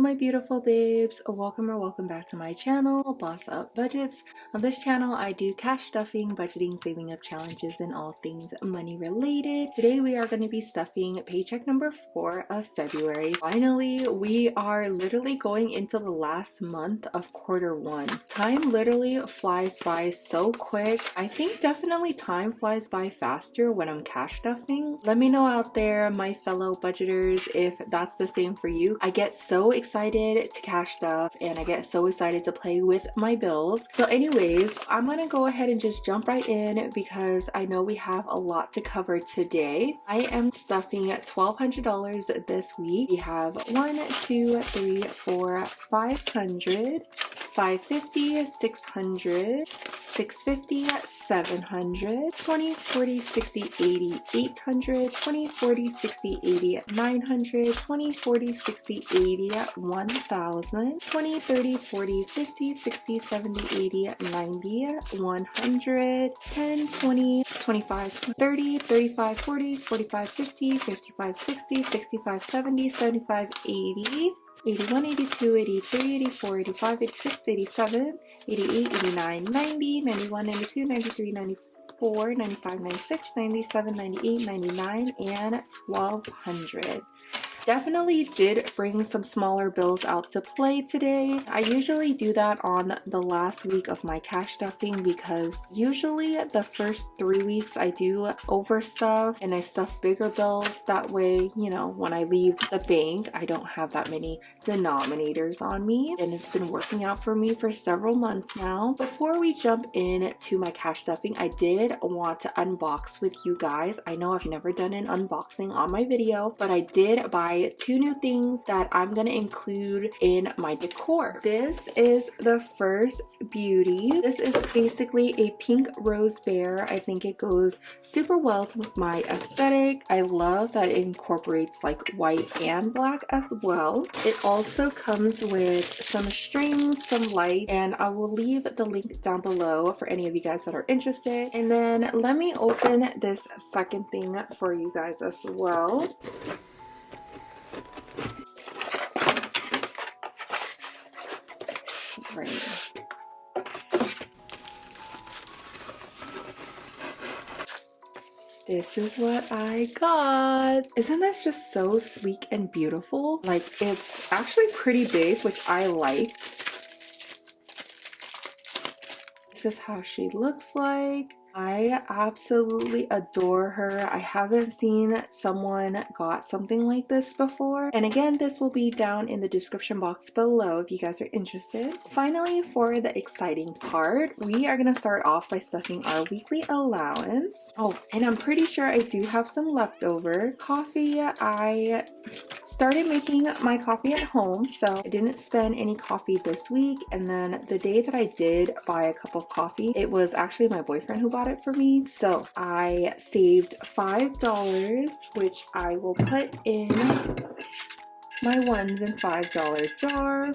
my beautiful babes, welcome back to my channel, Boss Up Budgets. On this channel I do cash stuffing, budgeting, saving up challenges, and all things money related. Today we are going to be stuffing paycheck number 4 of February. Finally, we are literally going into the last month of quarter 1. Time literally flies by so quick. I think definitely time flies by faster when I'm cash stuffing. Let me know out there, my fellow budgeters, if that's the same for you. I get so excited to cash stuff and I get so excited to play with my bills. So anyways, I'm gonna go ahead and just jump right in because I know we have a lot to cover today. I am stuffing $1,200 this week. We have 1, 2, 3, 4, 500, 550, 600, 650, 700, 20, 40, 60, 80, 800, 20, 40, 60, 80, 900, 20, 40, 60, 80, 1000, 20, 30, 40, 50, 60, 70, 80, 90, 100, 10, 20, 25, 30, 35, 40, 45, 50, 55, 60, 65, 70, 75, 80, 81, 82, 83, 84, 85, 86, 87, 88, 89, 90, 91, 92, 93, 94, 95, 96, 97, 98, 99, and 1200. Definitely did bring some smaller bills out to play today. I usually do that on the last week of my cash stuffing because usually the first 3 weeks I do overstuff and I stuff bigger bills. That way, you know, when I leave the bank, I don't have that many denominators on me, and it's been working out for me for several months now. Before we jump into my cash stuffing, I did want to unbox with you guys. I know I've never done an unboxing on my video, but I did buy 2 new things that I'm gonna include in my decor. This is the first beauty. This is basically a pink rose bear. I think it goes super well with my aesthetic. I love that it incorporates like white and black as well. It also comes with some strings, some light, and I will leave the link down below for any of you guys that are interested. And then let me open this second thing for you guys as well. Right. This is what I got. Isn't this just so sleek and beautiful? Like, it's actually pretty big, which I like. This is how she looks like. I absolutely adore her. I haven't seen someone got something like this before. And again, this will be down in the description box below if you guys are interested. Finally, for the exciting part, we are going to start off by stuffing our weekly allowance. Oh, and I'm pretty sure I do have some leftover coffee. I started making my coffee at home, so I didn't spend any coffee this week. And then the day that I did buy a cup of coffee, it was actually my boyfriend who bought it for me. So I saved $5, which I will put in my $1 and $5 jar.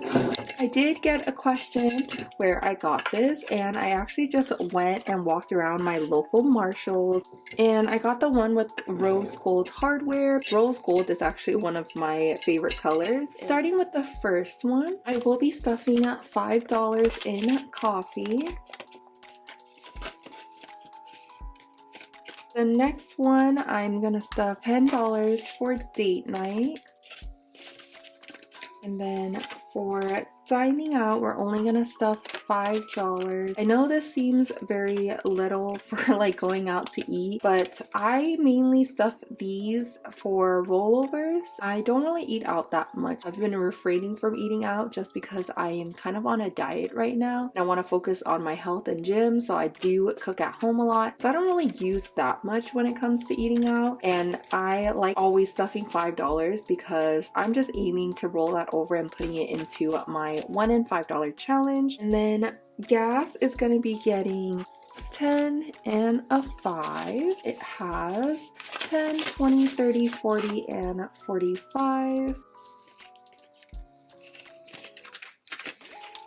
I did get a question where I got this, and I actually just went and walked around my local Marshalls, and I got the one with rose gold hardware. Rose gold is actually one of my favorite colors. Starting with the first one, I will be stuffing $5 in coffee. The next one, I'm gonna stuff $10 for date night. And then for dining out, we're only gonna stuff $5. I know this seems very little for like going out to eat, but I mainly stuff these for rollovers. I don't really eat out that much. I've been refraining from eating out just because I am kind of on a diet right now, and I want to focus on my health and gym, so I do cook at home a lot. So I don't really use that much when it comes to eating out, and I like always stuffing $5 because I'm just aiming to roll that over and putting it into my $1 and $5 challenge. And then gas is going to be getting 10 and a 5. It has 10, 20, 30, 40, and 45.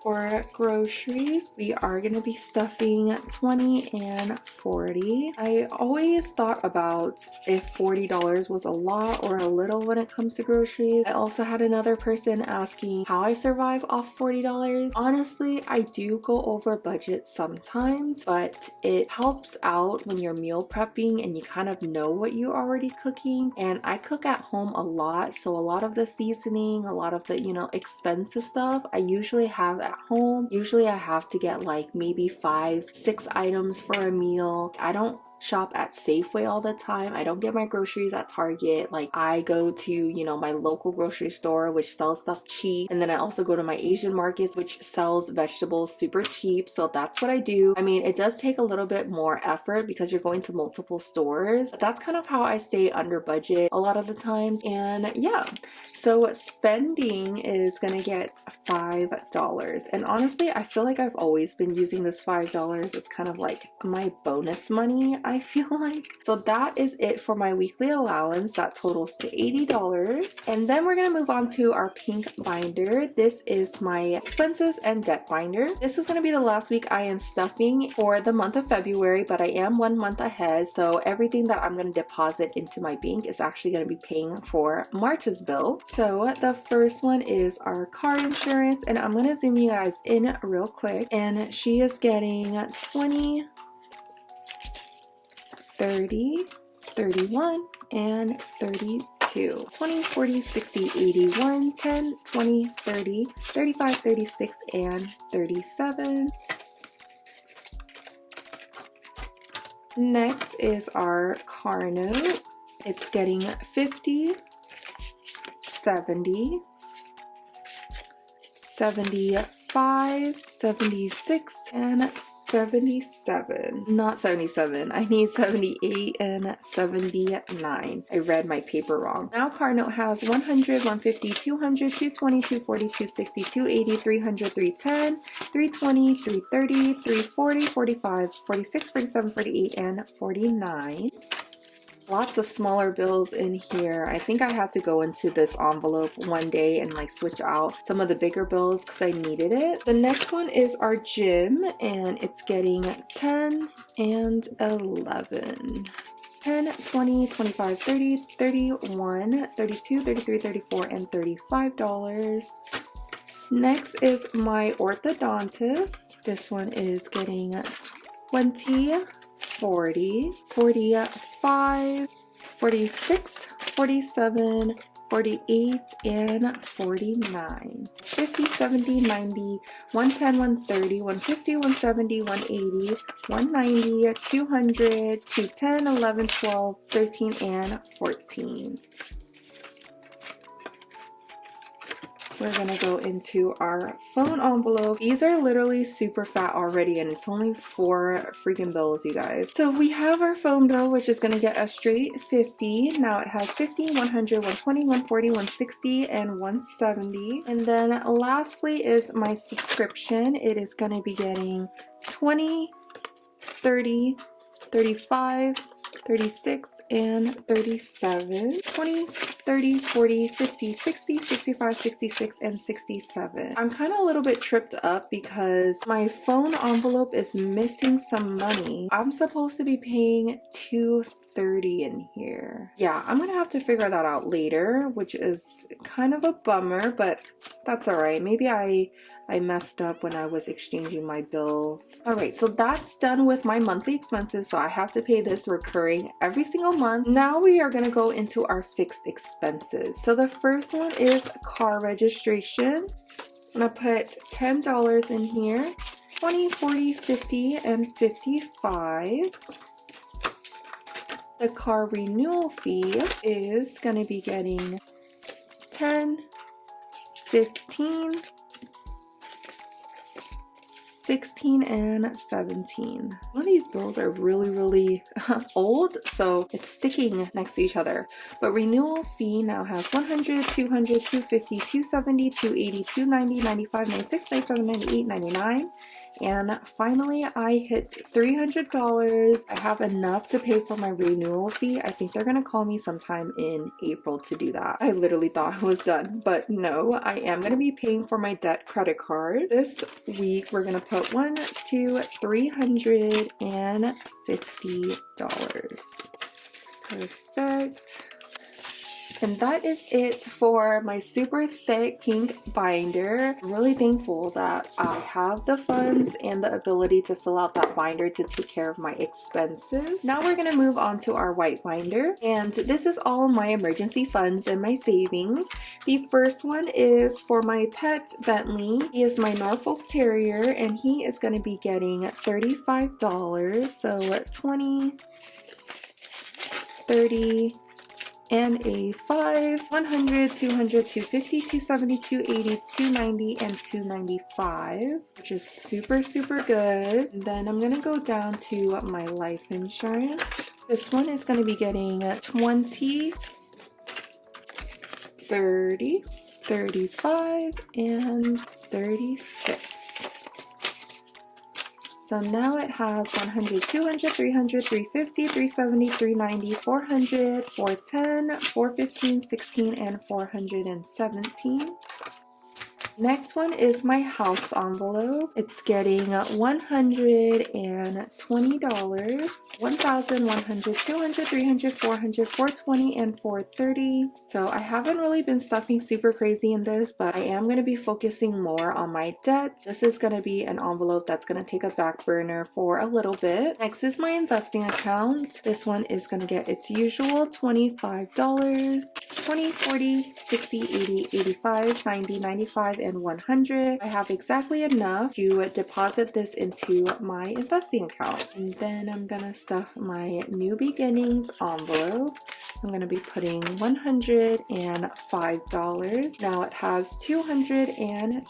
For groceries, we are going to be stuffing 20 and 40. I always thought about if $40 was a lot or a little when it comes to groceries. I also had another person asking how I survive off $40. Honestly, I do go over budget sometimes, but it helps out when you're meal prepping and you kind of know what you're already cooking. And I cook at home a lot, so a lot of the seasoning, a lot of the, expensive stuff I usually have at home. Usually I have to get like maybe 5-6 items for a meal. I don't shop at Safeway all the time. I don't get my groceries at Target. Like I go to, my local grocery store, which sells stuff cheap. And then I also go to my Asian markets, which sells vegetables super cheap. So that's what I do. I mean, it does take a little bit more effort because you're going to multiple stores, but that's kind of how I stay under budget a lot of the times. And yeah, so spending is gonna get $5. And honestly, I feel like I've always been using this $5. It's kind of like my bonus money, I feel like. So that is it for my weekly allowance. That totals to $80. And then we're gonna move on to our pink binder. This is my expenses and debt binder. This is gonna be the last week I am stuffing for the month of February, but I am 1 month ahead. So everything that I'm gonna deposit into my bank is actually gonna be paying for March's bill. So the first one is our car insurance, and I'm gonna zoom you guys in real quick. And she is getting 20, 30, 31, and 32. 20, 40, 60, 81, 10, 20, 30, 35, 36, and 37. Next is our car note. It's getting 50, 70, 75, 76, and 77. Not 77. I need 78 and 79. I read my paper wrong. Now car note has 100, 150, 200, 220, 240, 260, 280, 300, 310, 320, 330, 340, 45, 46, 47, 48, and 49. Lots of smaller bills in here. I think I had to go into this envelope one day and like switch out some of the bigger bills because I needed it. The next one is our gym, and it's getting 10 and 11. 10, 20, 25, 30, 31, 32, 33, 34, and $35. Next is my orthodontist. This one is getting 20, 40, 45, 46, 47, 48, and 49. 50, 70, 90, 110, 130, 150, 170, 180, 190, 200, 210, 11, 12, 13, and 14. We're gonna go into our phone envelope. These are literally super fat already, and it's only 4 freaking bills, you guys. So we have our phone bill, which is gonna get a straight 50. Now it has 50, 100, 120, 140, 160, and 170. And then lastly is my subscription. It is gonna be getting 20, 30, 35, 36, and 37, 20, 30, 40, 50, 60, 65, 66, and 67. I'm kind of a little bit tripped up because my phone envelope is missing some money. I'm supposed to be paying $230 in here. Yeah, I'm gonna have to figure that out later, which is kind of a bummer, but that's all right. Maybe I messed up when I was exchanging my bills. All right, so that's done with my monthly expenses. So I have to pay this recurring every single month. Now we are gonna go into our fixed expenses. So the first one is car registration. I'm gonna put $10 in here, 20, 40, 50, and 55. The car renewal fee is gonna be getting 10, 15, 16, and 17. One of these bills are really old, so it's sticking next to each other. But renewal fee now has 100, 200, 250, 270, 280, 290, 95, 96, 97, 98, 99, And finally, I hit $300. I have enough to pay for my renewal fee. I think they're gonna call me sometime in April to do that. I literally thought I was done, but no, I am gonna be paying for my debt credit card. This week, we're gonna put $350. Perfect. And that is it for my super thick pink binder. I'm really thankful that I have the funds and the ability to fill out that binder to take care of my expenses. Now we're going to move on to our white binder. And this is all my emergency funds and my savings. The first one is for my pet Bentley. He is my Norfolk Terrier and he is going to be getting $35. So 20, 30, and a 5, 100, 200, 250, 270, 280, 290, and 295, which is super good. And then I'm gonna go down to my life insurance. This one is gonna be getting 20, 30, 35, and 36. So now it has 100, 200, 300, 350, 370, 390, 400, 410, 415, 16, and 417. Next one is my house envelope. It's getting $120, 1,100, 200, 300, 400, 420, and 430. So I haven't really been stuffing super crazy in this, but I am going to be focusing more on my debt. This is going to be an envelope that's going to take a back burner for a little bit. Next is my investing account. This one is going to get its usual $25, 20, 40, 60, 80, 85, 90, 95, and 100. I have exactly enough to deposit this into my investing account. And then I'm gonna stuff my new beginnings envelope. I'm gonna be putting $105. Now it has 210,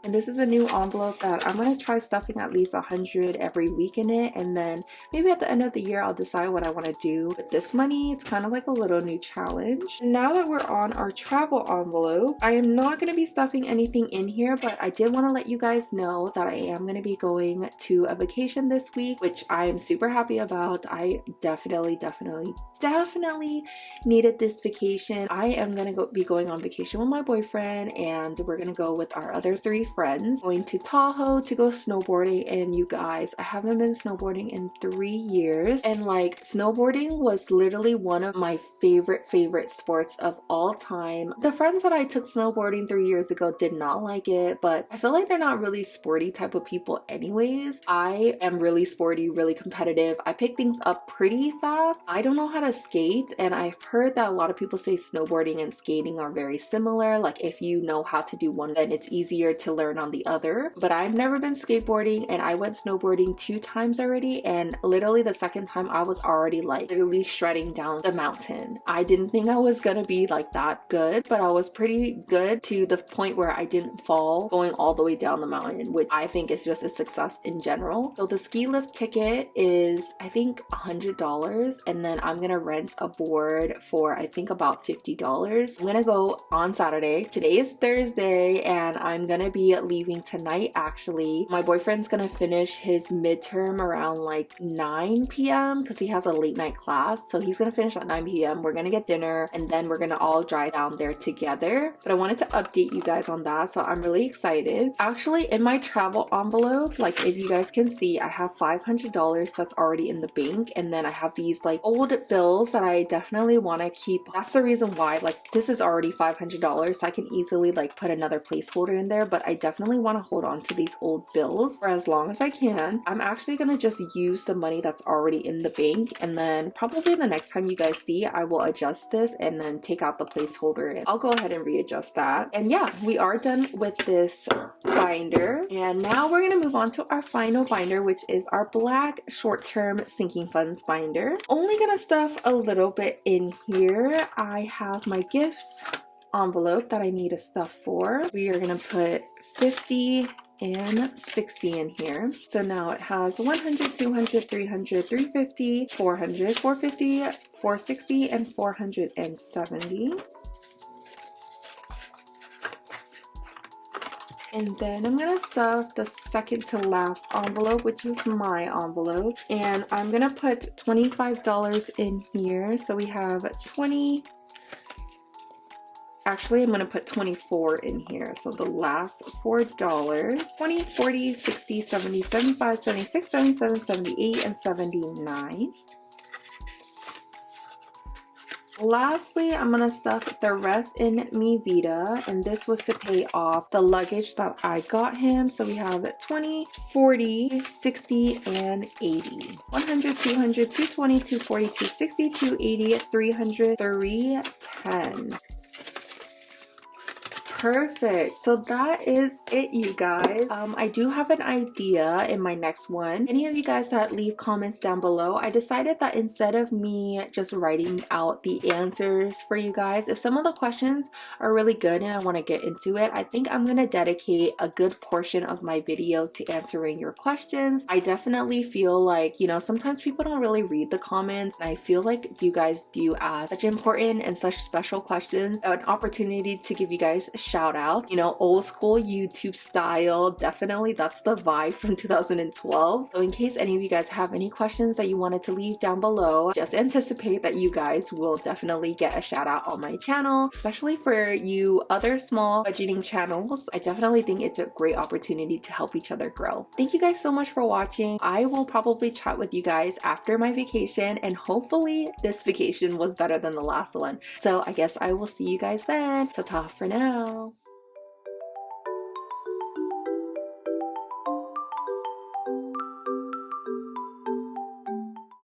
and this is a new envelope that I'm gonna try stuffing at least 100 every week in it, and then maybe at the end of the year I'll decide what I want to do with this money. It's kind of like a little new challenge. And now that we're on our travel envelope, I am not going to be stuffing anything in here, but I did want to let you guys know that I am going to be going to a vacation this week, which I am super happy about. I definitely needed this vacation. I am going to be going on vacation with my boyfriend, and we're going to go with our other 3 friends, going to Tahoe to go snowboarding. And you guys, I haven't been snowboarding in 3 years, and like snowboarding was literally one of my favorite sports of all time. The friends that I took snowboarding 3 years ago did not like it, but I feel like they're not really sporty type of people anyways. I am really sporty, really competitive. I pick things up pretty fast. I don't know how to skate, and I've heard that a lot of people say snowboarding and skating are very similar. Like if you know how to do one, then it's easier to learn on the other. But I've never been skateboarding, and I went snowboarding 2 times already, and literally the second time I was already like literally shredding down the mountain. I didn't think I was gonna be like that good, but I was pretty good to the point where I didn't fall going all the way down the mountain, which I think is just a success in general. So the ski lift ticket is I think $100, and then I'm gonna rent a board for I think about $50. I'm gonna go on Saturday. Today is Thursday, and I'm gonna be leaving tonight actually. My boyfriend's gonna finish his midterm around like 9 p.m. because he has a late night class, so he's gonna finish at 9 p.m. We're gonna get dinner, and then we're gonna all drive down there together. But I wanted to update you guys on that, so I'm really excited. Actually, in my travel envelope, like if you guys can see, I have $500 that's already in the bank, and then I have these like old bills that I definitely want to keep. That's the reason why, like, this is already $500, so I can easily like put another placeholder in there, but I definitely want to hold on to these old bills for as long as I can. I'm actually gonna just use the money that's already in the bank, and then probably the next time you guys see, I will adjust this and then take out the placeholder, and I'll go ahead and readjust that. And yeah, we are done with this binder, and now we're gonna move on to our final binder, which is our black short-term sinking funds binder. Only gonna stuff a little bit in here. I have my gifts envelope that I need to stuff for. We are gonna put 50 and 60 in here. So now it has 100, 200, 300, 350, 400, 450, 460, and 470. And then I'm gonna stuff the second to last envelope, which is my envelope. And I'm gonna put $25 in here. So we have 20. Actually, I'm going to put 24 in here. So the last $4, 20, 40, 60, 70, 75, 76, 77, 78, and 79. Lastly, I'm going to stuff the rest in Mi Vida, and this was to pay off the luggage that I got him. So we have 20, 40, 60, and 80. 100, 200, 220, 240, 260, 280, 300, 310. Perfect. So that is it, you guys. I do have an idea in my next one. Any of you guys that leave comments down below, I decided that instead of me just writing out the answers for you guys, if some of the questions are really good and I want to get into it, I think I'm going to dedicate a good portion of my video to answering your questions. I definitely feel like, you know, sometimes people don't really read the comments, and I feel like you guys do ask such important and such special questions. An opportunity to give you guys shout outs, you know, old school YouTube style. Definitely that's the vibe from 2012. So in case any of you guys have any questions that you wanted to leave down below, just anticipate that you guys will definitely get a shout out on my channel, especially for you other small budgeting channels. I definitely think it's a great opportunity to help each other grow. Thank you guys so much for watching. I will probably chat with you guys after my vacation, and hopefully this vacation was better than the last one. So I guess I will see you guys then. Ta-ta for now.